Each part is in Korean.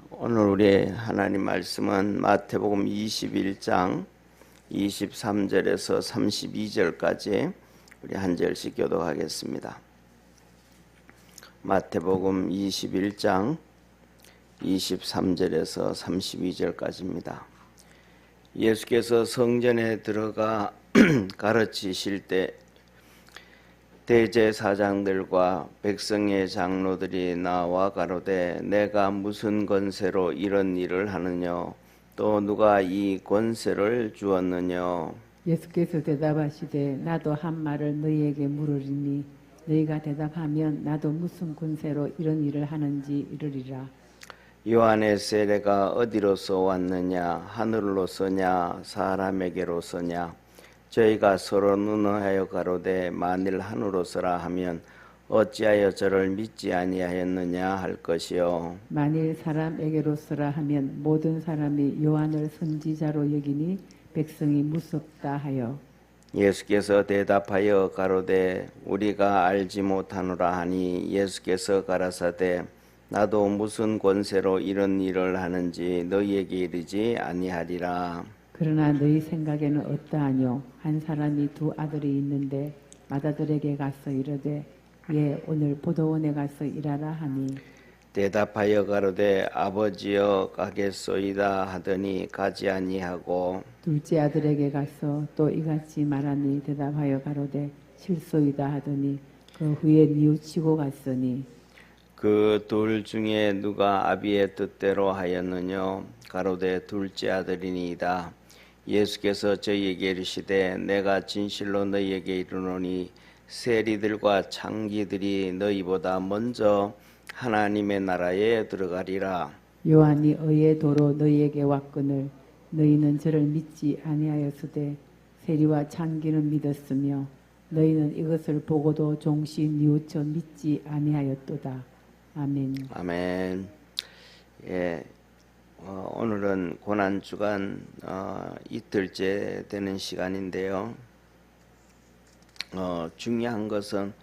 오늘 우리 하나님 말씀은 마태복음 21장 23절에서 32절까지 우리 한 절씩 교독하겠습니다. 마태복음 21장 23절에서 32절까지입니다. 예수께서 성전에 들어가 가르치실 때 대제사장들과 백성의 장로들이 나와 가로되 내가 무슨 권세로 이런 일을 하느냐 또 누가 이 권세를 주었느냐. 예수께서 대답하시되 나도 한 말을 너희에게 물으리니 너희가 대답하면 나도 무슨 권세로 이런 일을 하는지 이르리라. 요한의 세례가 어디로서 왔느냐 하늘로서냐 사람에게로서냐. 저희가 서로 논하여 가로되 만일 하늘로서라 하면 어찌하여 저를 믿지 아니하였느냐 할 것이요. 만일 사람에게로서라 하면 모든 사람이 요한을 선지자로 여기니 백성이 무섭다 하여. 예수께서 대답하여 가로되 우리가 알지 못하노라 하니 예수께서 가라사대 나도 무슨 권세로 이런 일을 하는지 너희에게 이르지 아니하리라. 그러나 너희 생각에는 어떠하뇨? 한 사람이 두 아들이 있는데 맏아들에게 가서 이르되 오늘 포도원에 가서 일하라 하니 대답하여 가로되 아버지여 가겠소이다 하더니 가지 아니하고 둘째 아들에게 가서 또 이같이 말하니 대답하여 가로되 실소이다 하더니 그 후에 뉘우치고 갔으니 그 둘 중에 누가 아비의 뜻대로 하였느냐 가로되 둘째 아들이니이다. 예수께서 저희에게 이르시되 내가 진실로 너희에게 이르노니 세리들과 창기들이 너희보다 먼저 하나님의 나라에 들어가리라. 요한이 의의 도로 너희에게 왔거늘 너희는 저를 믿지 아니하였으되 세리와 창기는 믿었으며 너희는 이것을 보고도 종시 뉘우쳐 믿지 아니하였도다. 아멘. 아멘. 오늘은 고난주간 이틀째 되는 시간인데요. 중요한 것은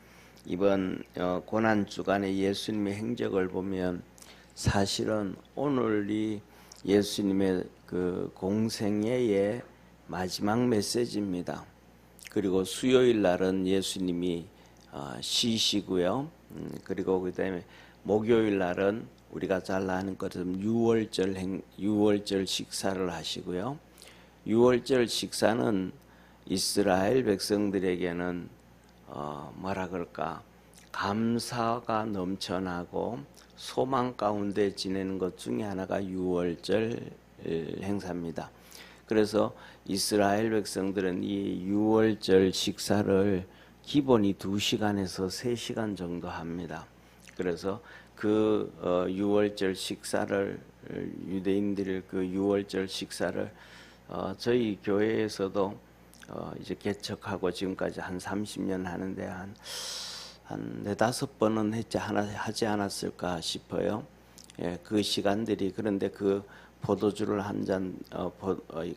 이번 고난주간의 예수님의 행적을 보면 사실은 오늘이 예수님의 그 공생애의 마지막 메시지입니다. 그리고 수요일 날은 예수님이 쉬시고요. 그리고 그 다음에 목요일 날은 우리가 잘 아는 것처럼 유월절 식사를 하시고요. 유월절 식사는 이스라엘 백성들에게는 뭐라 그럴까 감사가 넘쳐나고 소망 가운데 지내는 것 중에 하나가 유월절 행사입니다. 그래서 이스라엘 백성들은 이 유월절 식사를 기본이 2시간에서 3시간 정도 합니다. 그래서 그 유월절 식사를 유대인들의 그 유월절 식사를 저희 교회에서도 이제 개척하고 지금까지 한 30년 하는데 한 4-5번은 하지 않았을까 싶어요. 그 시간들이 그런데 그 포도주를 한 잔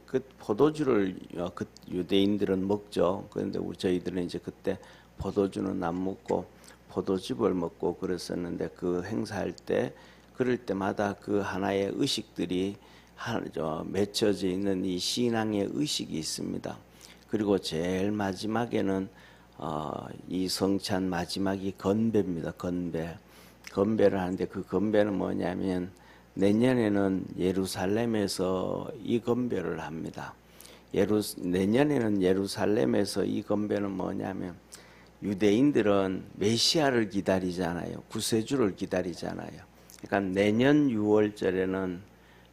그 포도주를 그 유대인들은 먹죠. 그런데 저희들은 이제 그때 포도주는 안 먹고 포도즙을 먹고 그랬었는데 그 행사할 때 그럴 때마다 그 하나의 의식들이 맺혀져 있는 이 신앙의 의식이 있습니다. 그리고 제일 마지막에는 이 성찬 마지막이 건배입니다. 건배를 하는데 그 건배는 뭐냐면 내년에는 예루살렘에서 이 건배를 합니다. 내년에는 예루살렘에서 이 건배는 뭐냐면 유대인들은 메시아를 기다리잖아요. 구세주를 기다리잖아요. 그러니까 내년 6월절에는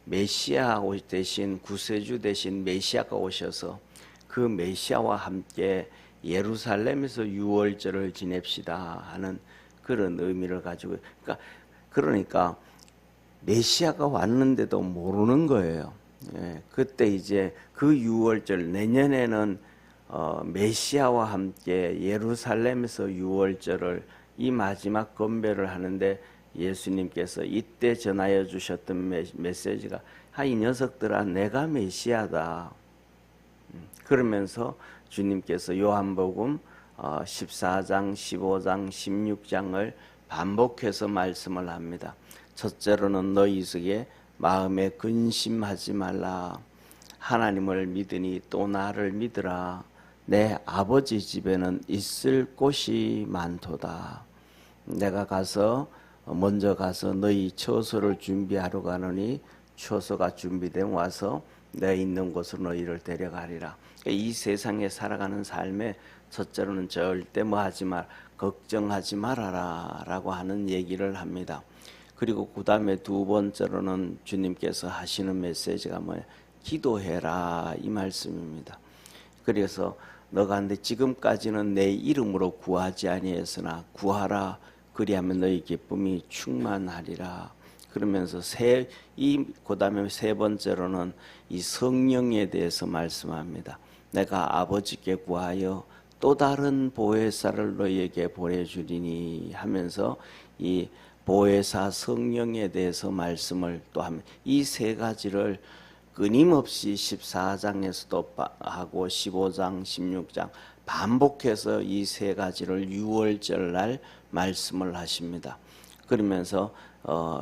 메시아 대신 구세주 대신 메시아가 오셔서 그 메시아와 함께 예루살렘에서 6월절을 지냅시다 하는 그런 의미를 가지고 그러니까 메시아가 왔는데도 모르는 거예요. 그때 이제 그 6월절 내년에는 메시아와 함께 예루살렘에서 6월절을 이 마지막 건배를 하는데 예수님께서 이때 전하여 주셨던 메시지가 이 녀석들아 내가 메시아다. 그러면서 주님께서 요한복음 14장, 15장, 16장을 반복해서 말씀을 합니다. 첫째로는 너희 속에 마음에 근심하지 말라. 하나님을 믿으니 또 나를 믿으라. 내 아버지 집에는 있을 곳이 많도다. 내가 먼저 가서 너희 처소를 준비하러 가노니 처소가 준비되면 와서 내가 있는 곳으로 너희를 데려가리라. 이 세상에 살아가는 삶에 첫째로는 절대 걱정하지 말아라 라고 하는 얘기를 합니다. 그리고 그 다음에 두 번째로는 주님께서 하시는 메시지가 기도해라 이 말씀입니다. 그래서 너가 근데 지금까지는 내 이름으로 구하지 아니했으나 구하라. 그리하면 너희 기쁨이 충만하리라. 그러면서 그다음에 세 번째로는 이 성령에 대해서 말씀합니다. 내가 아버지께 구하여 또 다른 보혜사를 너희에게 보내주리니 하면서 이 보혜사 성령에 대해서 말씀을 또 하면 이 세 가지를 끊임없이 14장에서도 하고 15장, 16장 반복해서 이 세 가지를 유월절 날 말씀을 하십니다. 그러면서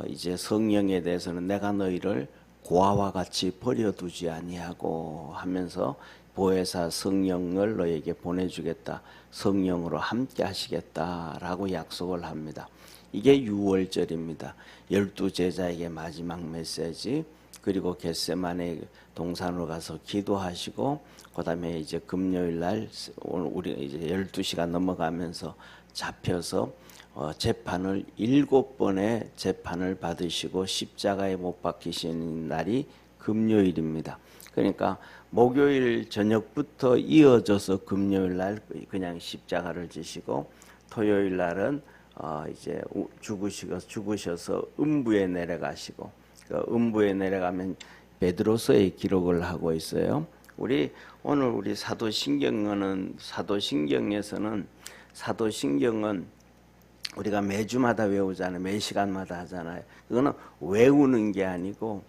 이제 성령에 대해서는 내가 너희를 고아와 같이 버려두지 아니하고 하면서 보혜사 성령을 너에게 보내주겠다. 성령으로 함께 하시겠다라고 약속을 합니다. 이게 유월절입니다. 12제자에게 마지막 메시지, 그리고 겟세마네 동산으로 가서 기도하시고 그다음에 이제 금요일 날 우리 이제 12시가 넘어가면서 잡혀서 재판을 7번의 재판을 받으시고 십자가에 못 박히신 날이 금요일입니다. 그러니까 목요일 저녁부터 이어져서 금요일 날 그냥 십자가를 지시고 토요일 날은 이제 죽으셔서 음부에 내려가시고 음부에 내려가면 베드로서의 기록을 하고 있어요. 오늘 사도신경은 우리가 매주마다 외우잖아요. 매 시간마다 하잖아요. 그거는 외우는 게 아니고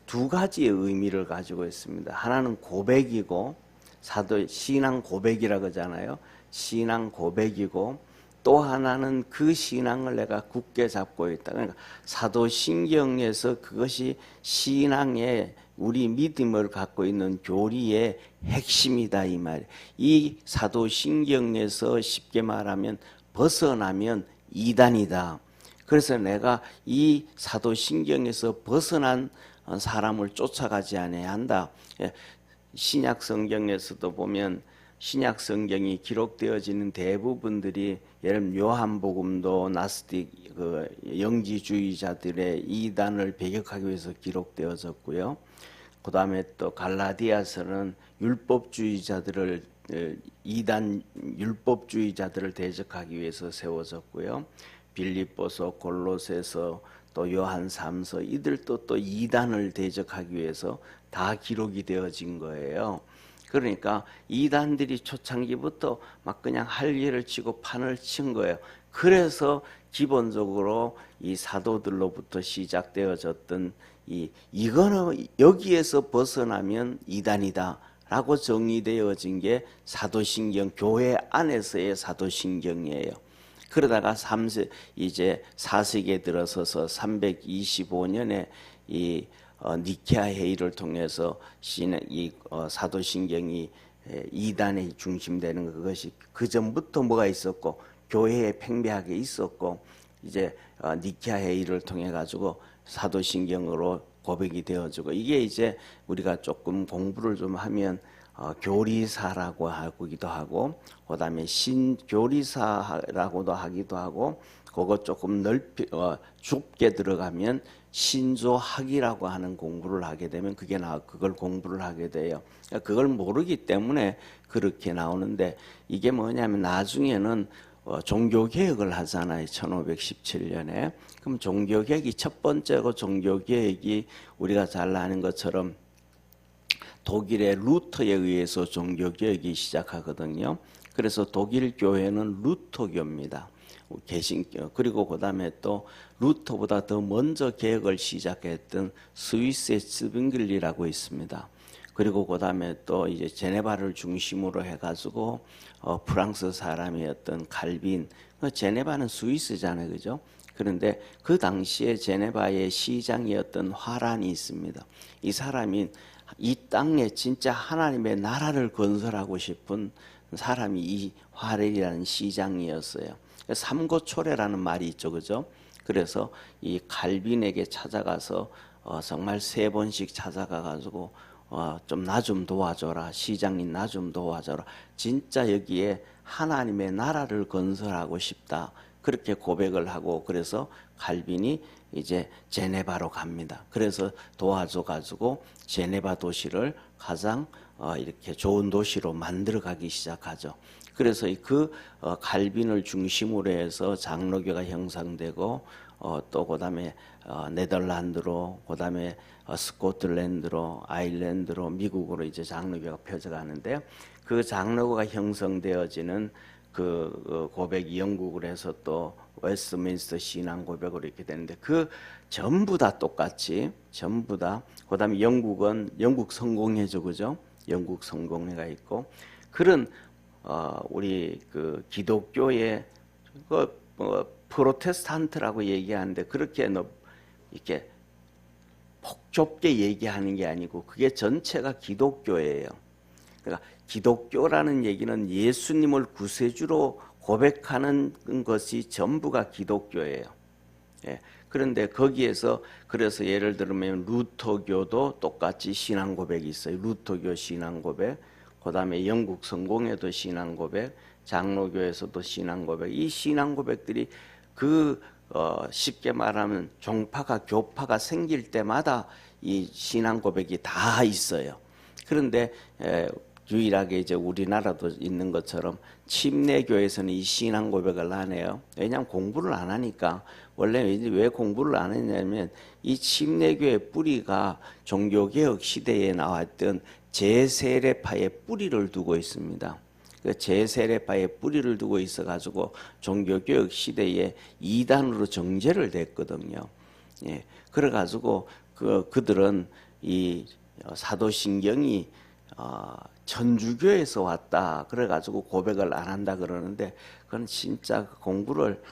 두 가지의 의미를 가지고 있습니다. 하나는 고백이고 신앙 고백이라고 하잖아요. 신앙 고백이고 또 하나는 그 신앙을 내가 굳게 잡고 있다. 그러니까 사도신경에서 그것이 신앙의 우리 믿음을 갖고 있는 교리의 핵심이다 이 말. 이 사도신경에서 쉽게 말하면 벗어나면 이단이다. 그래서 내가 이 사도신경에서 벗어난 사람을 쫓아가지 않아야 한다. 신약 성경에서도 보면 신약 성경이 기록되어지는 대부분들이 예를 들면 요한복음도 나스틱 영지주의자들의 이단을 배격하기 위해서 기록되어졌고요. 그 다음에 또 갈라디아서는 율법주의자들을 대적하기 위해서 세워졌고요. 빌립보서, 골로새서, 또 요한 3서 이들도 또 이단을 대적하기 위해서 다 기록이 되어진 거예요. 그러니까 이단들이 초창기부터 막 그냥 할 일을 치고 판을 친 거예요. 그래서 기본적으로 이 사도들로부터 시작되어졌던 이거는 여기에서 벗어나면 이단이다라고 정의되어진 게 사도신경, 교회 안에서의 사도신경이에요. 그러다가 이제 4세기에 들어서서 325년에 이 니케아 회의를 통해서 사도신경이 이단의 중심되는 그것이 그 전부터 뭐가 있었고 교회에 팽배하게 있었고 이제 니케아 회의를 통해 가지고 사도신경으로 고백이 되어지고 이게 이제 우리가 조금 공부를 좀 하면 교리사라고 하기도 하고 그다음에 신교리사라고도 하기도 하고 그거 조금 좁게 들어가면 신조학이라고 하는 공부를 하게 되면 그걸 공부를 하게 돼요. 그걸 모르기 때문에 그렇게 나오는데 이게 뭐냐면 나중에는 종교개혁을 하잖아요. 1517년에. 그럼 종교개혁이 첫 번째고 종교개혁이 우리가 잘 아는 것처럼 독일의 루터에 의해서 종교개혁이 시작하거든요. 그래서 독일 교회는 루터교입니다. 그리고 그 다음에 또 루터보다 더 먼저 개혁을 시작했던 스위스의 스빙글리라고 있습니다. 그리고 그 다음에 또 이제 제네바를 중심으로 해가지고 프랑스 사람이었던 칼빈, 제네바는 스위스잖아요, 그죠? 그런데 그 당시에 제네바의 시장이었던 화란이 있습니다. 이 사람이 이 땅에 진짜 하나님의 나라를 건설하고 싶은 사람이 이 화란이라는 시장이었어요. 삼고초래라는 말이 있죠, 그죠? 그래서 이 칼빈에게 찾아가서 정말 3번씩 찾아가가지고 좀 나 좀 도와줘라, 시장님 나 좀 도와줘라. 진짜 여기에 하나님의 나라를 건설하고 싶다. 그렇게 고백을 하고 그래서 칼빈이 이제 제네바로 갑니다. 그래서 도와줘가지고 제네바 도시를 가장 이렇게 좋은 도시로 만들어가기 시작하죠. 그래서 그 칼빈을 중심으로 해서 장로교가 형성되고 또 그다음에 네덜란드로 그다음에 스코틀랜드로 아일랜드로 미국으로 이제 장로교가 펴져가는데요. 그 장로교가 형성되어지는 그 고백이 영국을 해서 또 웨스트민스터 신앙 고백으로 이렇게 되는데 그 전부 다 똑같이 전부 다 그다음에 영국은 영국 성공회죠, 그죠? 영국 성공회가 있고 그런 우리 그 기독교의 프로테스탄트라고 얘기하는데 그렇게 이렇게 폭좁게 얘기하는 게 아니고 그게 전체가 기독교예요. 그러니까 기독교라는 얘기는 예수님을 구세주로 고백하는 것이 전부가 기독교예요. 예. 그런데 거기에서 그래서 예를 들면 루터교도 똑같이 신앙 고백이 있어요. 루터교 신앙 고백, 그다음에 영국 성공회도 신앙 고백, 장로교에서도 신앙 고백. 이 신앙 고백들이 쉽게 말하면 종파가 교파가 생길 때마다 이 신앙 고백이 다 있어요. 그런데 유일하게 이제 우리나라도 있는 것처럼 침례교에서는 이 신앙 고백을 안 해요. 왜냐하면 공부를 안 하니까. 원래 왜 공부를 안 했냐면 이 침례교의 뿌리가 종교개혁 시대에 나왔던 제세례파의 뿌리를 두고 있습니다. 그 제세례파의 뿌리를 두고 있어가지고 종교개혁 시대에 이단으로 정죄를 됐거든요. 예, 그래가지고 그들은 이 사도신경이 천주교에서 왔다 그래가지고 고백을 안 한다 그러는데 그건 진짜 공부를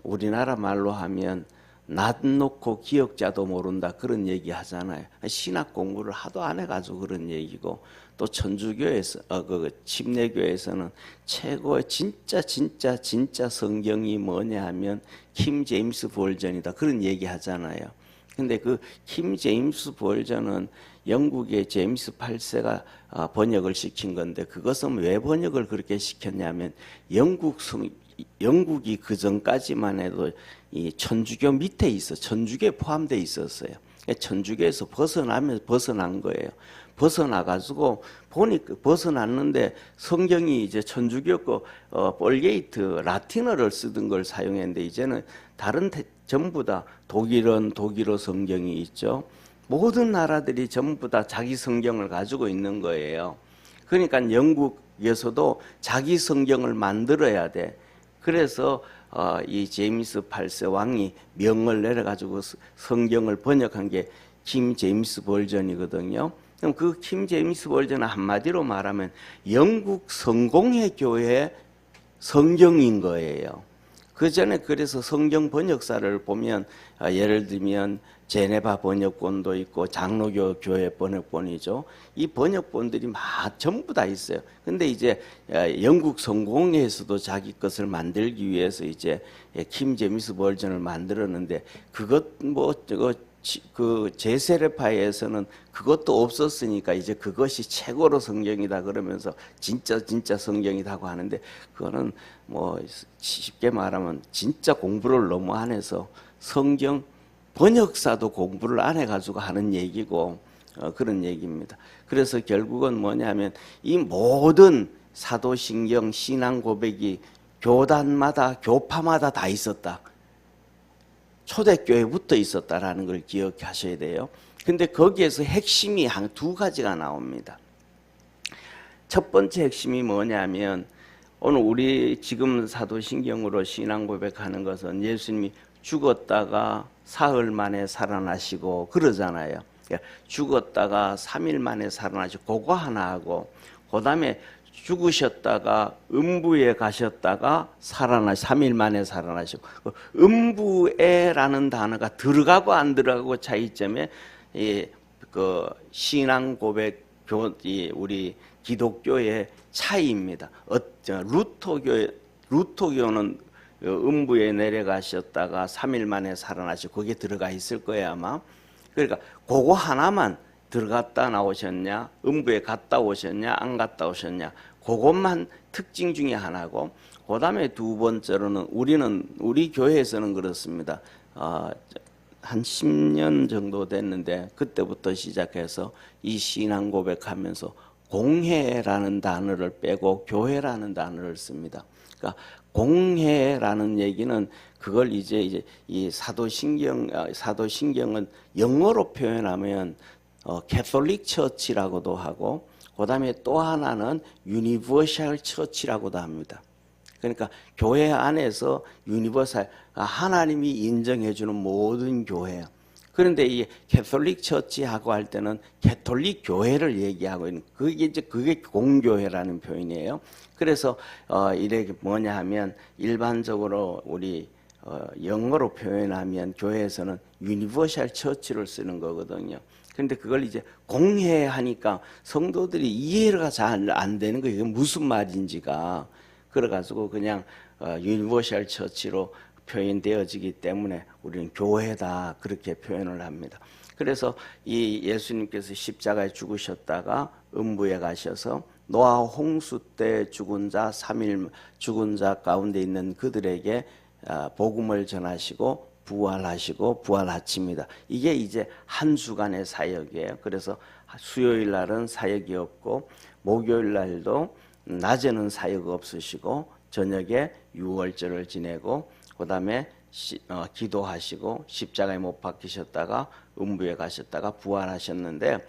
우리나라 말로 하면 낯 놓고 기억자도 모른다 그런 얘기 하잖아요. 신학 공부를 하도 안 해가지고 그런 얘기고 또 천주교에서 그 침례교에서는 최고의 진짜 성경이 뭐냐 하면 킴 제임스 버전이다 그런 얘기 하잖아요. 근데 그 킴 제임스 버전은 영국의 제임스 8세가 번역을 시킨 건데 그것은 왜 번역을 그렇게 시켰냐면 영국이 그 전까지만 해도 이 천주교 밑에 천주교에 포함되어 있었어요. 천주교에서 벗어난 거예요. 벗어나가지고 보니까 벗어났는데 성경이 이제 천주교 거 볼게이트 라틴어를 쓰던 걸 사용했는데 이제는 전부 다 독일은 독일어 성경이 있죠. 모든 나라들이 전부 다 자기 성경을 가지고 있는 거예요. 그러니까 영국에서도 자기 성경을 만들어야 돼. 그래서 이 제임스 8세 왕이 명을 내려가지고 성경을 번역한 게 킴 제임스 버전이거든요. 그럼 그 킴 제임스 버전은 한마디로 말하면 영국 성공회 교회 성경인 거예요. 그 전에 그래서 성경 번역사를 보면 예를 들면 제네바 번역본도 있고 장로교 교회 번역본이죠. 이 번역본들이 전부 다 있어요. 근데 이제 영국 성공회에서도 자기 것을 만들기 위해서 이제 킴 제임스 버전을 만들었는데 그 제세례파에서는 그것도 없었으니까 이제 그것이 최고로 성경이다 그러면서 진짜 성경이라고 하는데 그거는 뭐 쉽게 말하면 진짜 공부를 너무 안 해서 성경 번역사도 공부를 안 해가지고 하는 얘기고 그런 얘기입니다. 그래서 결국은 뭐냐면 이 모든 사도신경 신앙 고백이 교단마다 교파마다 다 있었다. 초대교회부터 있었다라는 걸 기억하셔야 돼요. 근데 거기에서 핵심이 한 2가지가 나옵니다. 첫 번째 핵심이 뭐냐면 오늘 우리 지금 사도신경으로 신앙 고백하는 것은 예수님이 죽었다가 사흘 만에 살아나시고 그러잖아요. 죽었다가 3일 만에 살아나시고 그거 하나 하고 그다음에 죽으셨다가 음부에 가셨다가 3일 만에 살아나시고, 음부에라는 단어가 들어가고 안 들어가고 차이점에 그 신앙 고백 우리 기독교의 차이입니다. 루터교는 음부에 내려가셨다가 3일 만에 살아나시고 거기에 들어가 있을 거예요 아마. 그러니까 그거 하나만 들어갔다 나오셨냐, 음부에 갔다 오셨냐, 안 갔다 오셨냐, 그것만 특징 중에 하나고, 그 다음에 두 번째로는 우리 교회에서는 그렇습니다. 한 10년 정도 됐는데 그때부터 시작해서 이 신앙 고백하면서 공회라는 단어를 빼고 교회라는 단어를 씁니다. 그러니까 공회라는 얘기는 그걸 이제 이 사도신경은 영어로 표현하면 캐톨릭 처치라고도 하고, 그다음에 또 하나는 유니버셜 처치라고도 합니다. 그러니까 교회 안에서 유니버설, 하나님이 인정해 주는 모든 교회. 그런데 이 캐톨릭 처치하고 할 때는 캐톨릭 교회를 얘기하고 있는, 그게 공교회라는 표현이에요. 그래서 이렇게 뭐냐 하면 일반적으로 우리 영어로 표현하면 교회에서는 유니버셜 처치를 쓰는 거거든요. 근데 그걸 이제 공회하니까 성도들이 이해가 잘 안 되는 거예요. 이게 무슨 말인지가. 그래가지고 그냥 유니버셜 처치로 표현되어지기 때문에 우리는 교회다 그렇게 표현을 합니다. 그래서 이 예수님께서 십자가에 죽으셨다가 음부에 가셔서 노아 홍수 때 죽은 자 3일 죽은 자 가운데 있는 그들에게 복음을 전하시고 부활하시고 부활하십니다. 이게 이제 한 주간의 사역이에요. 그래서 수요일 날은 사역이 없고 목요일 날도 낮에는 사역 없으시고 저녁에 유월절을 지내고 그다음에 기도하시고 십자가에 못 박히셨다가 음부에 가셨다가 부활하셨는데,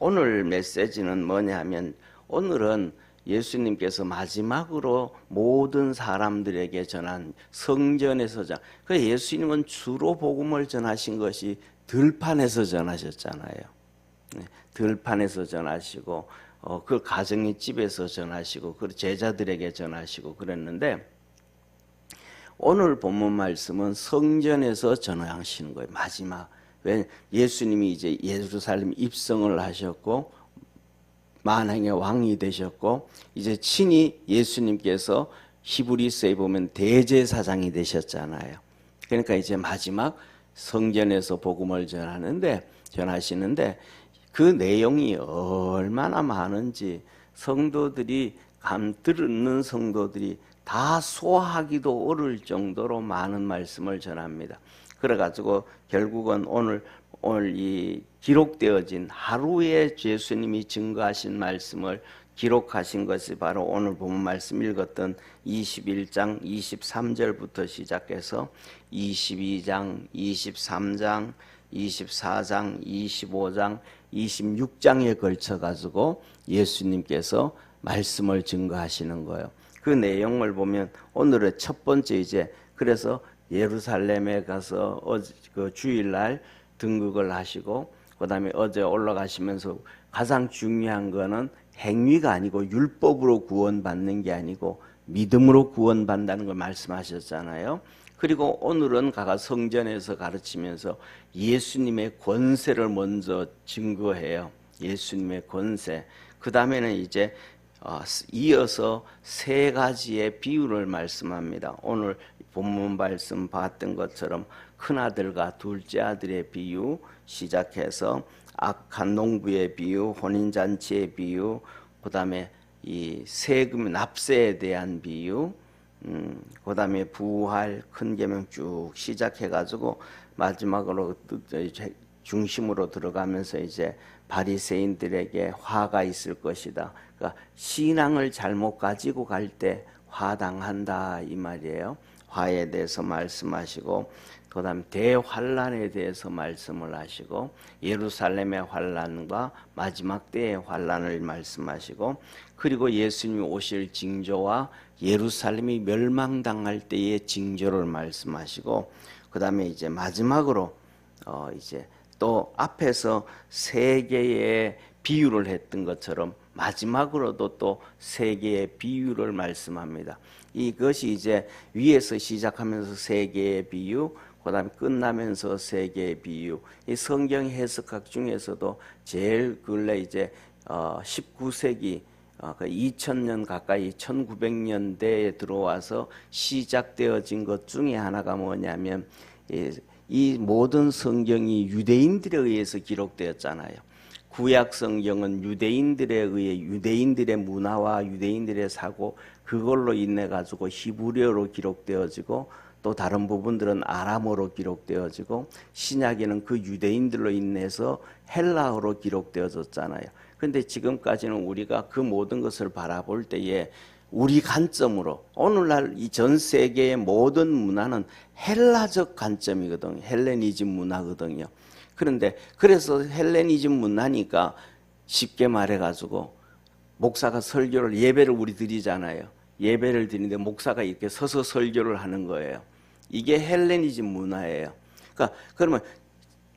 오늘 메시지는 뭐냐 하면 오늘은 예수님께서 마지막으로 모든 사람들에게 전한 성전에서 그 예수님은 주로 복음을 전하신 것이 들판에서 전하셨잖아요. 들판에서 전하시고 그 가정의 집에서 전하시고 그 제자들에게 전하시고 그랬는데, 오늘 본문 말씀은 성전에서 전하시는 거예요. 마지막. 왜 예수님이 이제 예루살렘 입성을 하셨고 만왕의 왕이 되셨고 이제 친히 예수님께서 히브리서에 보면 대제사장이 되셨잖아요. 그러니까 이제 마지막 성전에서 복음을 전하시는데 그 내용이 얼마나 많은지 성도들이 듣는 성도들이 다 소화하기도 어려울 정도로 많은 말씀을 전합니다. 그래가지고 결국은 오늘 이 기록되어진 하루에 예수님이 증거하신 말씀을 기록하신 것이 바로 오늘 본문 말씀 읽었던 21장 23절부터 시작해서 22장, 23장, 24장, 25장, 26장에 걸쳐 가지고 예수님께서 말씀을 증거하시는 거예요. 그 내용을 보면 오늘의 첫 번째 이제 그래서 예루살렘에 가서 그 주일날 등극을 하시고 그다음에 어제 올라가시면서 가장 중요한 거는 행위가 아니고 율법으로 구원받는 게 아니고 믿음으로 구원받는다는 걸 말씀하셨잖아요. 그리고 오늘은 가가 성전에서 가르치면서 예수님의 권세를 먼저 증거해요. 예수님의 권세. 그 다음에는 이제 이어서 세 가지의 비유를 말씀합니다. 오늘 본문 말씀 봤던 것처럼 큰아들과 둘째 아들의 비유 시작해서 악한 농부의 비유, 혼인잔치의 비유, 그 다음에 이 세금 납세에 대한 비유, 그 다음에 부활, 큰 계명 쭉 시작해가지고 마지막으로 중심으로 들어가면서 이제 바리새인들에게 화가 있을 것이다. 그러니까 신앙을 잘못 가지고 갈 때 화당한다 이 말이에요. 화에 대해서 말씀하시고 그다음 대환란에 대해서 말씀을 하시고 예루살렘의 환란과 마지막 때의 환란을 말씀하시고 그리고 예수님이 오실 징조와 예루살렘이 멸망당할 때의 징조를 말씀하시고 그다음에 이제 마지막으로 이제 또 앞에서 세 개의 비유를 했던 것처럼 마지막으로도 또 세 개의 비유를 말씀합니다. 이것이 이제 위에서 시작하면서 세 개의 비유, 그다음에 끝나면서 세 개의 비유. 이 성경 해석학 중에서도 제일 근래 이제 19세기 2000년 가까이 1900년대에 들어와서 시작되어진 것 중에 하나가 뭐냐면 이 모든 성경이 유대인들에 의해서 기록되었잖아요. 구약 성경은 유대인들에 의해 유대인들의 문화와 유대인들의 사고 그걸로 인해 가지고 히브리어로 기록되어지고 또 다른 부분들은 아람어로 기록되어지고 신약에는 그 유대인들로 인해서 헬라어로 기록되어졌잖아요. 그런데 지금까지는 우리가 그 모든 것을 바라볼 때에 우리 관점으로 오늘날 이 전 세계의 모든 문화는 헬라적 관점이거든요. 헬레니즘 문화거든요. 그런데 그래서 헬레니즘 문화니까 쉽게 말해가지고 목사가 설교를 예배를 우리 드리잖아요. 예배를 드리는데 목사가 이렇게 서서 설교를 하는 거예요. 이게 헬레니즘 문화예요. 그러니까 그러면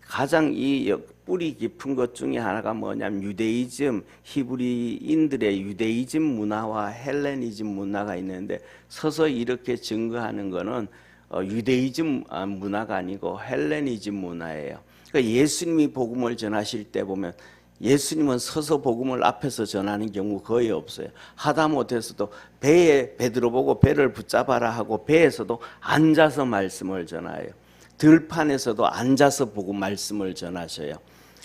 가장 이 뿌리 깊은 것 중에 하나가 뭐냐면 유대이즘, 히브리인들의 유대이즘 문화와 헬레니즘 문화가 있는데 서서 이렇게 증거하는 거는 유대이즘 문화가 아니고 헬레니즘 문화예요. 그러니까 예수님이 복음을 전하실 때 보면 예수님은 서서 복음을 앞에서 전하는 경우 거의 없어요. 하다못해서도 배에 베드로 보고 배를 붙잡아라 하고 배에서도 앉아서 말씀을 전해요. 들판에서도 앉아서 보고 말씀을 전하셔요.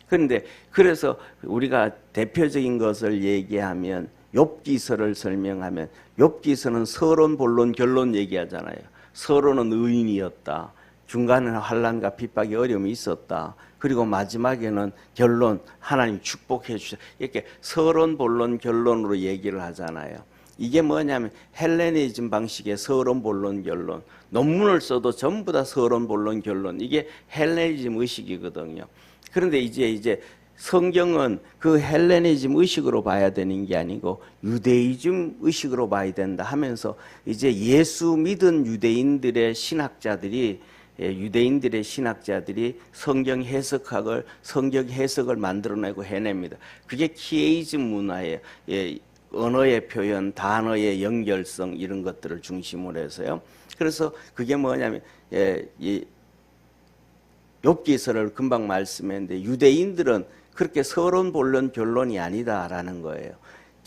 그런데 그래서 우리가 대표적인 것을 얘기하면 욥기서를 설명하면 욥기서는 서론, 본론, 결론 얘기하잖아요. 서론은 의인이었다. 중간에는 환난과 핍박이 어려움이 있었다. 그리고 마지막에는 결론, 하나님 축복해 주셔. 이렇게 서론, 본론, 결론으로 얘기를 하잖아요. 이게 뭐냐면 헬레니즘 방식의 서론, 본론, 결론. 논문을 써도 전부 다 서론, 본론, 결론. 이게 헬레니즘 의식이거든요. 그런데 이제 성경은 그 헬레니즘 의식으로 봐야 되는 게 아니고 유대이즘 의식으로 봐야 된다 하면서 이제 예수 믿은 유대인들의 신학자들이 성경 해석을 만들어내고 해냅니다. 그게 키에이즘 문화예요. 언어의 표현, 단어의 연결성 이런 것들을 중심으로 해서요. 그래서 그게 뭐냐면 욥기서를 금방 말씀했는데 유대인들은 그렇게 서론, 본론, 결론이 아니다라는 거예요.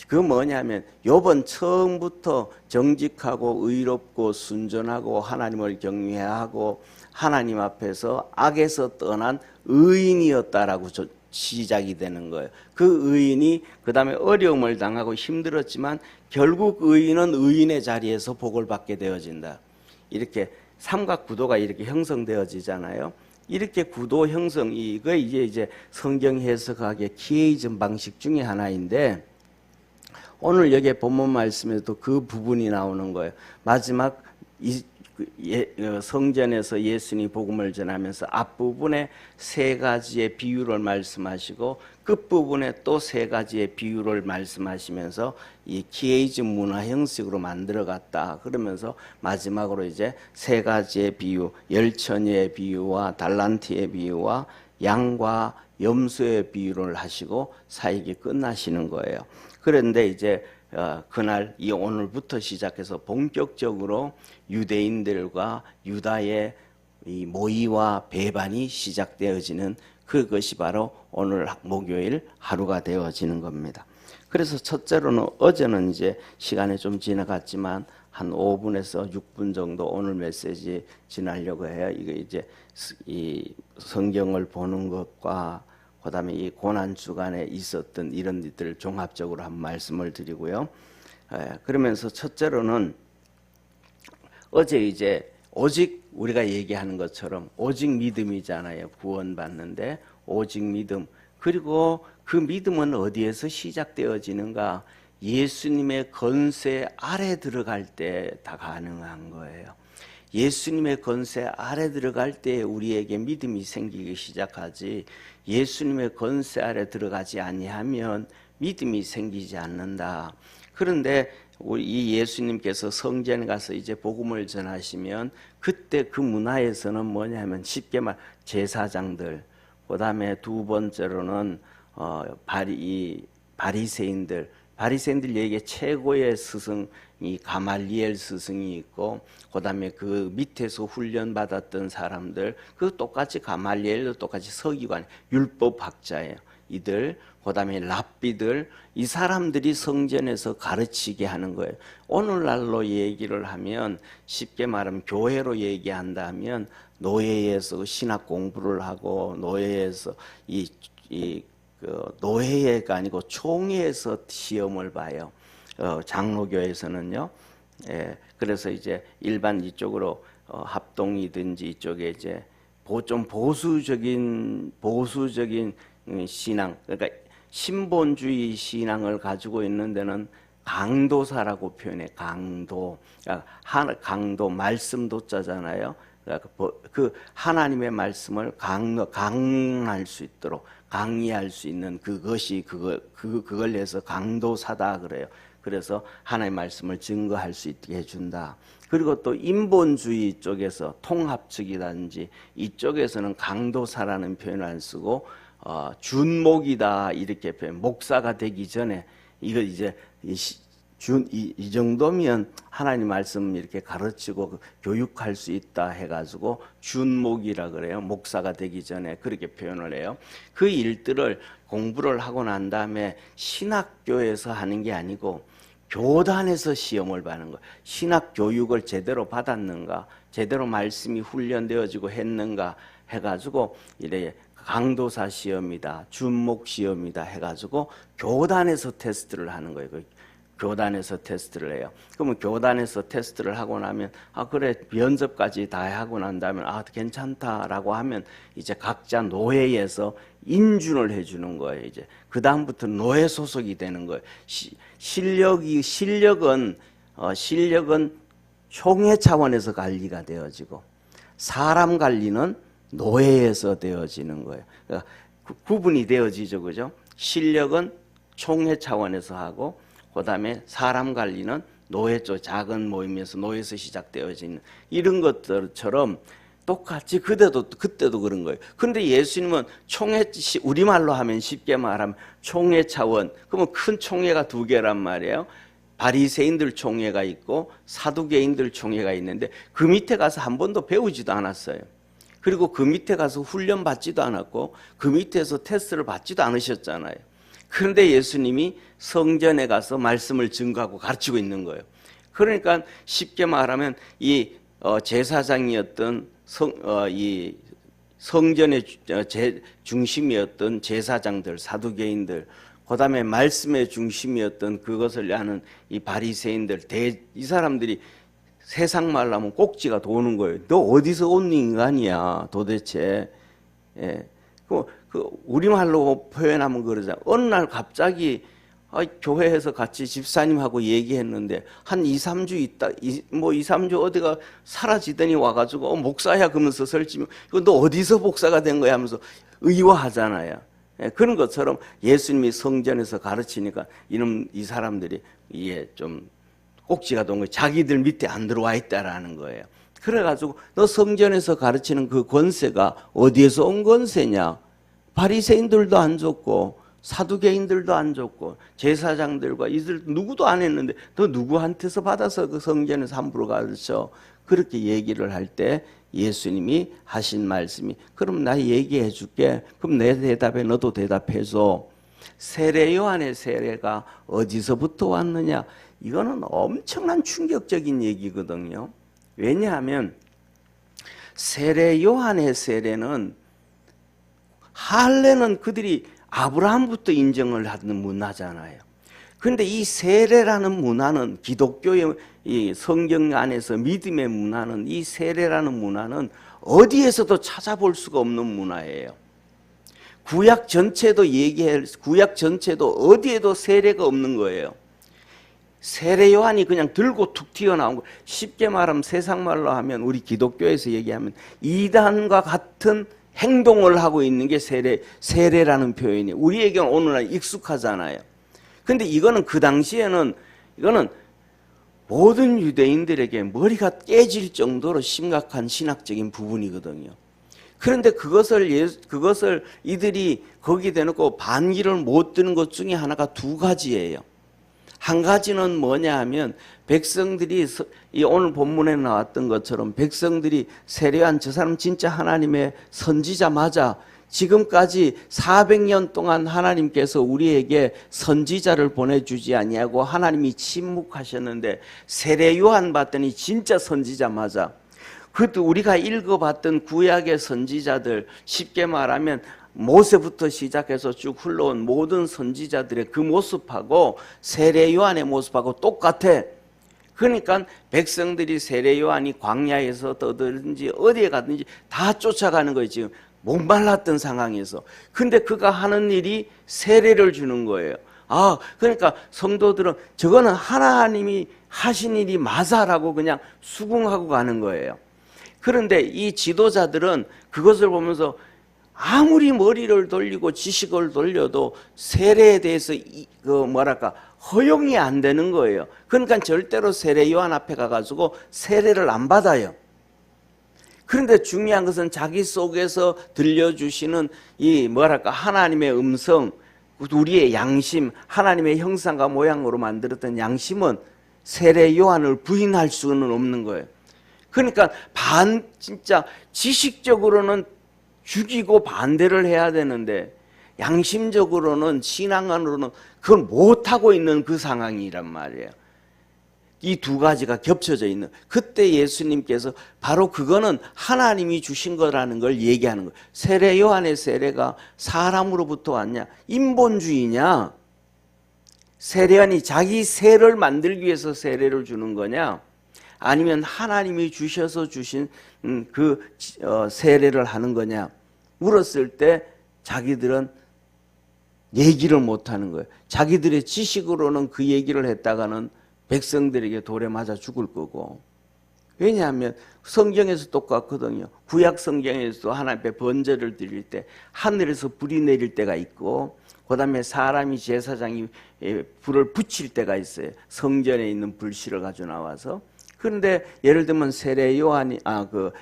그 뭐냐면 욥은 처음부터 정직하고 의롭고 순전하고 하나님을 경외하고 하나님 앞에서 악에서 떠난 의인이었다라고 시작이 되는 거예요. 그 의인이 그 다음에 어려움을 당하고 힘들었지만 결국 의인은 의인의 자리에서 복을 받게 되어진다. 이렇게 삼각구도가 이렇게 형성되어지잖아요. 이렇게 구도 형성, 이거 이제 성경 해석학의 키에이즘 방식 중에 하나인데 오늘 여기 본문 말씀에도 그 부분이 나오는 거예요. 마지막 성전에서 예수님이 복음을 전하면서 앞부분에 세 가지의 비유를 말씀하시고 끝부분에 또 세 가지의 비유를 말씀하시면서 이 키에이즘 문화 형식으로 만들어갔다. 그러면서 마지막으로 이제 세 가지의 비유, 열처녀의 비유와 달란트의 비유와 양과 염소의 비유를 하시고 사역이 끝나시는 거예요. 그런데 이제 그날 오늘부터 시작해서 본격적으로 유대인들과 유다의 이 모의와 배반이 시작되어지는 그것이 바로 오늘 목요일 하루가 되어지는 겁니다. 그래서 첫째로는 어제는 이제 시간이 좀 지나갔지만 한 5분에서 6분 정도 오늘 메시지 지나려고 해요. 이거 이제 이 성경을 보는 것과 그다음에 이 고난 주간에 있었던 이런 일들을 종합적으로 한 말씀을 드리고요. 그러면서 첫째로는 어제 이제 오직 우리가 얘기하는 것처럼 오직 믿음이잖아요. 구원받는데 오직 믿음. 그리고 그 믿음은 어디에서 시작되어지는가? 예수님의 권세 아래 들어갈 때 다 가능한 거예요. 예수님의 권세 아래 들어갈 때 우리에게 믿음이 생기기 시작하지 예수님의 권세 아래 들어가지 아니하면 믿음이 생기지 않는다. 그런데 이 예수님께서 성전에 가서 이제 복음을 전하시면 그때 그 문화에서는 뭐냐면 쉽게 말 제사장들, 그 다음에 두 번째로는 바리새인들 얘기에 최고의 스승이 가말리엘 스승이 있고, 그다음에 그 밑에서 훈련 받았던 사람들, 그 똑같이 가말리엘도 똑같이 서기관, 율법학자예요. 이들, 그다음에 랍비들, 이 사람들이 성전에서 가르치게 하는 거예요. 오늘날로 얘기를 하면, 쉽게 말하면 교회로 얘기한다면 노예에서 신학 공부를 하고, 노예에서 노회가 아니고 총회에서 시험을 봐요. 장로교에서는요. 예, 그래서 이제 일반 이쪽으로 합동이든지 이쪽에 이제 좀 보수적인 신앙, 그러니까 신본주의 신앙을 가지고 있는 데는 강도사라고 표현해. 강도, 강도 말씀도자잖아요. 그 하나님의 말씀을 강할 수 있도록 강의할 수 있는 그걸 해서 강도사다 그래요. 그래서 하나님의 말씀을 증거할 수 있게 해준다. 그리고 또 인본주의 쪽에서 통합측이라든지 이쪽에서는 강도사라는 표현을 안 쓰고 준목이다 이렇게 표현. 목사가 되기 전에 이거 이제 이 정도면 하나님 말씀 이렇게 가르치고 교육할 수 있다 해가지고 준목이라 그래요. 목사가 되기 전에 그렇게 표현을 해요. 그 일들을 공부를 하고 난 다음에 신학교에서 하는 게 아니고 교단에서 시험을 받는 거예요. 신학 교육을 제대로 받았는가, 제대로 말씀이 훈련되어지고 했는가 해가지고 이래 강도사 시험이다, 준목 시험이다 해가지고 교단에서 테스트를 하는 거예요. 교단에서 테스트를 해요. 그러면 교단에서 테스트를 하고 나면 그래 면접까지 다 하고 난 다음에 괜찮다라고 하면 이제 각자 노회에서 인준을 해주는 거예요. 이제 그 다음부터 노회 소속이 되는 거예요. 실력은 총회 차원에서 관리가 되어지고 사람 관리는 노회에서 되어지는 거예요. 그러니까 구분이 되어지죠, 그죠? 실력은 총회 차원에서 하고, 그 다음에 사람 관리는 노회 쪽 작은 모임에서 노회에서 시작되어지는 이런 것들처럼 똑같이 그때도 그런 거예요. 그런데 예수님은 우리말로 하면 쉽게 말하면 총회 차원, 그러면 큰 총회가 두 개란 말이에요. 바리새인들 총회가 있고 사두개인들 총회가 있는데 그 밑에 가서 한 번도 배우지도 않았어요. 그리고 그 밑에 가서 훈련 받지도 않았고 그 밑에서 테스트를 받지도 않으셨잖아요. 그런데 예수님이 성전에 가서 말씀을 증거하고 가르치고 있는 거예요. 그러니까 쉽게 말하면 이 제사장이었던 이 성전의 중심이었던 제사장들, 사두개인들, 그다음에 말씀의 중심이었던 그것을 아는 이 바리새인들, 이 사람들이 세상 말로 하면 꼭지가 도는 거예요. 너 어디서 온 인간이야 도대체. 예. 우리말로 표현하면 그러잖아요. 어느 날 갑자기 교회에서 같이 집사님하고 얘기했는데 한 2, 3주 있다, 2, 3주 어디가 사라지더니 와가지고 목사야 그러면서 설치면 너 어디서 목사가 된 거야 하면서 의아하잖아요. 그런 것처럼 예수님이 성전에서 가르치니까 이 사람들이 이게 좀 꼭지가 돈 거예요. 자기들 밑에 안 들어와 있다라는 거예요. 그래가지고 너 성전에서 가르치는 그 권세가 어디에서 온 권세냐? 바리새인들도 안 줬고 사두개인들도 안 줬고 제사장들과 이들 누구도 안 했는데 너 누구한테서 받아서 그 성전에서 함부로 가르쳐? 그렇게 얘기를 할 때 예수님이 하신 말씀이 그럼 나 얘기해 줄게. 그럼 내 대답에 너도 대답해줘. 세례 요한의 세례가 어디서부터 왔느냐? 이거는 엄청난 충격적인 얘기거든요. 왜냐하면 세례 요한의 세례는 할례는 그들이 아브라함부터 인정을 하는 문화잖아요. 그런데 이 세례라는 문화는 기독교의 이 성경 안에서 믿음의 문화는 이 세례라는 문화는 어디에서도 찾아볼 수가 없는 문화예요. 구약 전체도 어디에도 세례가 없는 거예요. 세례 요한이 그냥 들고 툭 튀어나온 거. 쉽게 말하면 세상 말로 하면 우리 기독교에서 얘기하면 이단과 같은 행동을 하고 있는 게 세례라는 표현이에요. 우리에게는 오늘날 익숙하잖아요. 근데 이거는 그 당시에는 이거는 모든 유대인들에게 머리가 깨질 정도로 심각한 신학적인 부분이거든요. 그런데 그것을 이들이 거기 대놓고 반기를 못 드는 것 중에 하나가 두 가지예요. 한 가지는 뭐냐 하면 백성들이 이 오늘 본문에 나왔던 것처럼 백성들이 세례요한 저 사람 진짜 하나님의 선지자 맞아. 지금까지 400년 동안 하나님께서 우리에게 선지자를 보내주지 아니하고 하나님이 침묵하셨는데 세례요한 봤더니 진짜 선지자 맞아. 그것도 우리가 읽어봤던 구약의 선지자들 쉽게 말하면 모세부터 시작해서 쭉 흘러온 모든 선지자들의 그 모습하고 세례요한의 모습하고 똑같아. 그러니까 백성들이 세례요한이 광야에서 떠들든지 어디에 가든지 다 쫓아가는 거예요. 지금 목말랐던 상황에서. 근데 그가 하는 일이 세례를 주는 거예요. 그러니까 성도들은 저거는 하나님이 하신 일이 맞아라고 그냥 수긍하고 가는 거예요. 그런데 이 지도자들은 그것을 보면서 아무리 머리를 돌리고 지식을 돌려도 세례에 대해서 허용이 안 되는 거예요. 그러니까 절대로 세례 요한 앞에 가가지고 세례를 안 받아요. 그런데 중요한 것은 자기 속에서 들려주시는 하나님의 음성, 우리의 양심, 하나님의 형상과 모양으로 만들었던 양심은 세례 요한을 부인할 수는 없는 거예요. 그러니까 진짜 지식적으로는 죽이고 반대를 해야 되는데 양심적으로는 신앙안으로는 그걸 못하고 있는 그 상황이란 말이에요. 이 두 가지가 겹쳐져 있는 그때 예수님께서 바로 그거는 하나님이 주신 거라는 걸 얘기하는 거예요. 세례 요한의 세례가 사람으로부터 왔냐? 인본주의냐? 세례 요한이 자기 세를 만들기 위해서 세례를 주는 거냐? 아니면 하나님이 주셔서 주신 세례를 하는 거냐 물었을 때 자기들은 얘기를 못하는 거예요. 자기들의 지식으로는 그 얘기를 했다가는 백성들에게 돌에 맞아 죽을 거고. 왜냐하면 성경에서 똑같거든요. 구약 성경에서도 하나님 앞에 번제를 드릴 때 하늘에서 불이 내릴 때가 있고 그 다음에 사람이 제사장이 불을 붙일 때가 있어요. 성전에 있는 불씨를 가지고 나와서. 그런데 예를 들면 세례 요한이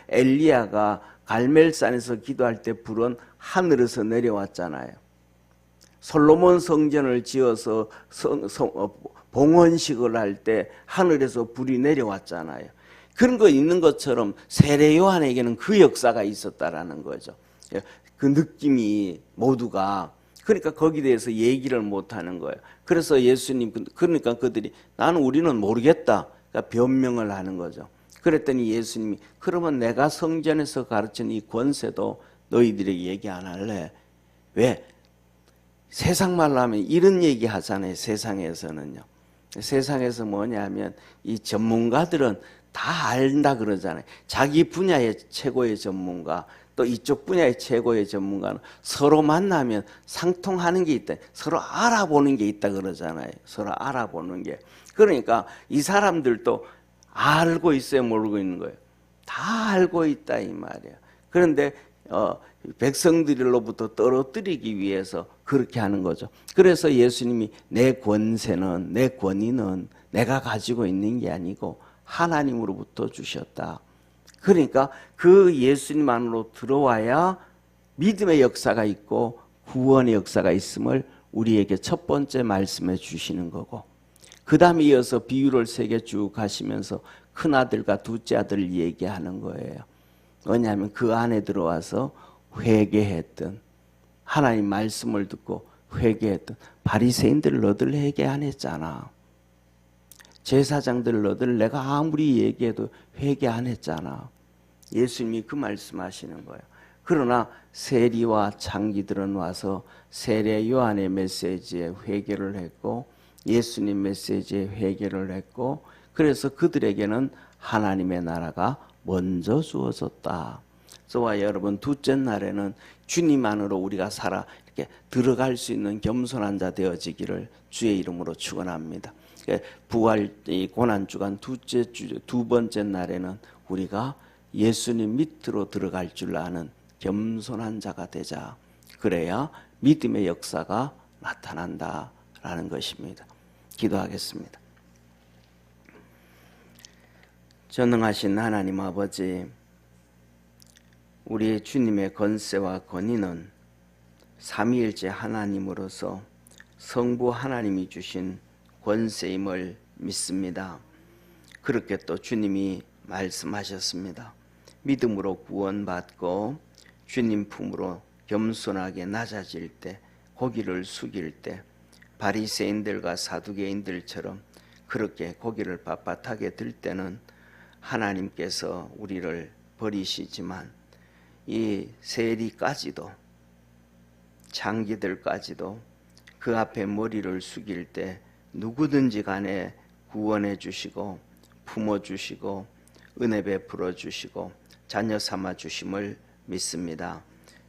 엘리야가 갈멜산에서 기도할 때 불은 하늘에서 내려왔잖아요. 솔로몬 성전을 지어서 봉헌식을 할 때 하늘에서 불이 내려왔잖아요. 그런 거 있는 것처럼 세례 요한에게는 그 역사가 있었다라는 거죠. 그 느낌이 모두가. 그러니까 거기에 대해서 얘기를 못하는 거예요. 그래서 예수님, 그러니까 그들이 우리는 모르겠다. 그러니까 변명을 하는 거죠. 그랬더니 예수님이 그러면 내가 성전에서 가르친 이 권세도 너희들에게 얘기 안 할래? 왜? 세상 말로 하면 이런 얘기 하잖아요. 세상에서는요. 세상에서 뭐냐면 이 전문가들은 다 안다 그러잖아요. 자기 분야의 최고의 전문가 또 이쪽 분야의 최고의 전문가는 서로 만나면 상통하는 게 있다. 서로 알아보는 게 있다 그러잖아요. 서로 알아보는 게. 그러니까 이 사람들도 알고 있어요, 모르고 있는 거예요? 다 알고 있다 이 말이에요. 그런데 백성들로부터 떨어뜨리기 위해서 그렇게 하는 거죠. 그래서 예수님이 내 권세는, 내 권위는 내가 가지고 있는 게 아니고 하나님으로부터 주셨다. 그러니까 그 예수님 안으로 들어와야 믿음의 역사가 있고 구원의 역사가 있음을 우리에게 첫 번째 말씀해 주시는 거고, 그 다음에 이어서 비유를 3개 쭉 하시면서 큰아들과 둘째 아들을 얘기하는 거예요. 왜냐하면 그 안에 들어와서 회개했던, 하나님 말씀을 듣고 회개했던 바리새인들 너들 회개 안 했잖아. 제사장들 너들 내가 아무리 얘기해도 회개 안 했잖아. 예수님이 그 말씀하시는 거예요. 그러나 세리와 창기들은 와서 세례 요한의 메시지에 회개를 했고 예수님 메시지에 회개를 했고, 그래서 그들에게는 하나님의 나라가 먼저 주어졌다. 저와 여러분, 둘째 날에는 주님 안으로 우리가 이렇게 들어갈 수 있는 겸손한 자 되어지기를 주의 이름으로 축원합니다. 부활 고난주간 두 번째 날에는 우리가 예수님 밑으로 들어갈 줄 아는 겸손한 자가 되자. 그래야 믿음의 역사가 나타난다라는 것입니다. 기도하겠습니다. 전능하신 하나님 아버지, 우리 주님의 권세와 권위는 삼위일체 하나님으로서 성부 하나님이 주신 권세임을 믿습니다. 그렇게 또 주님이 말씀하셨습니다. 믿음으로 구원받고 주님 품으로 겸손하게 낮아질 때, 고기를 숙일 때 바리새인들과 사두개인들처럼 그렇게 고기를 빳빳하게 들 때는 하나님께서 우리를 버리시지만 이 세리까지도, 장기들까지도 그 앞에 머리를 숙일 때 누구든지 간에 구원해 주시고 품어 주시고 은혜 베풀어 주시고 자녀 삼아 주심을 믿습니다.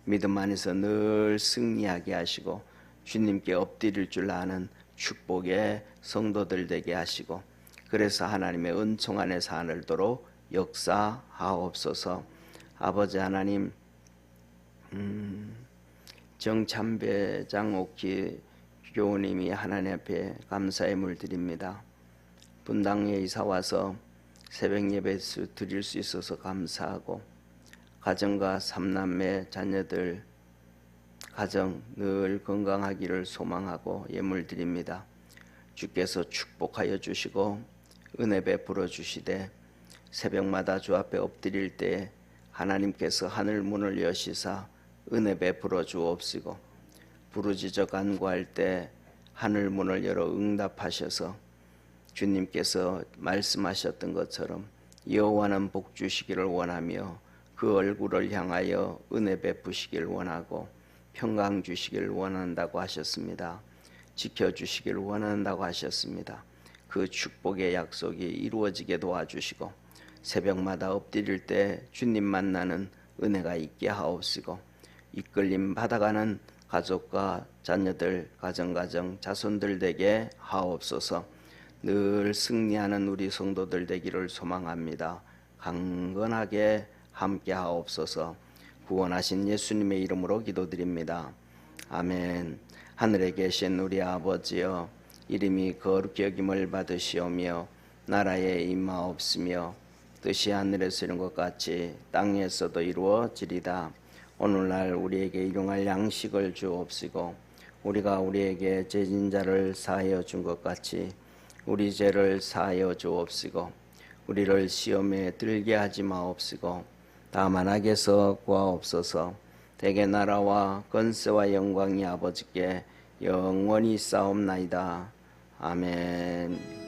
믿음 안에서 늘 승리하게 하시고 주님께 엎드릴 줄 아는 축복의 성도들 되게 하시고, 그래서 하나님의 은총 안에 사늘도록 역사하옵소서. 아버지 하나님, 정참배 장옥희 교우님이 하나님 앞에 감사의 물 드립니다. 분당에 이사와서 새벽 예배 드릴 수 있어서 감사하고, 가정과 삼남매 자녀들 가정 늘 건강하기를 소망하고 예물 드립니다. 주께서 축복하여 주시고 은혜 베풀어 주시되 새벽마다 주 앞에 엎드릴 때 하나님께서 하늘 문을 여시사 은혜 베풀어 주옵시고, 부르짖어 간구할 때 하늘 문을 열어 응답하셔서 주님께서 말씀하셨던 것처럼 여호와는 복 주시기를 원하며 그 얼굴을 향하여 은혜 베푸시기를 원하고 평강 주시기를 원한다고 하셨습니다. 지켜주시기를 원한다고 하셨습니다. 그 축복의 약속이 이루어지게 도와주시고 새벽마다 엎드릴 때 주님 만나는 은혜가 있게 하옵시고, 이끌림 받아가는 가족과 자녀들, 가정 자손들 되게 하옵소서. 늘 승리하는 우리 성도들 되기를 소망합니다. 강건하게 함께 하옵소서. 구원하신 예수님의 이름으로 기도드립니다. 아멘. 하늘에 계신 우리 아버지여, 이름이 거룩히 여김을 받으시오며 나라에 임하옵시며 뜻이 하늘에서 이룬 것 같이 땅에서도 이루어지리다. 오늘날 우리에게 일용할 양식을 주옵시고, 우리가 우리에게 죄진 자를 사하여 준 것 같이 우리 죄를 사하여 주옵시고, 우리를 시험에 들게 하지 마옵시고 다만 악에서 구하옵소서. 대개 나라와 권세와 영광이 아버지께 영원히 싸움나이다. 아멘.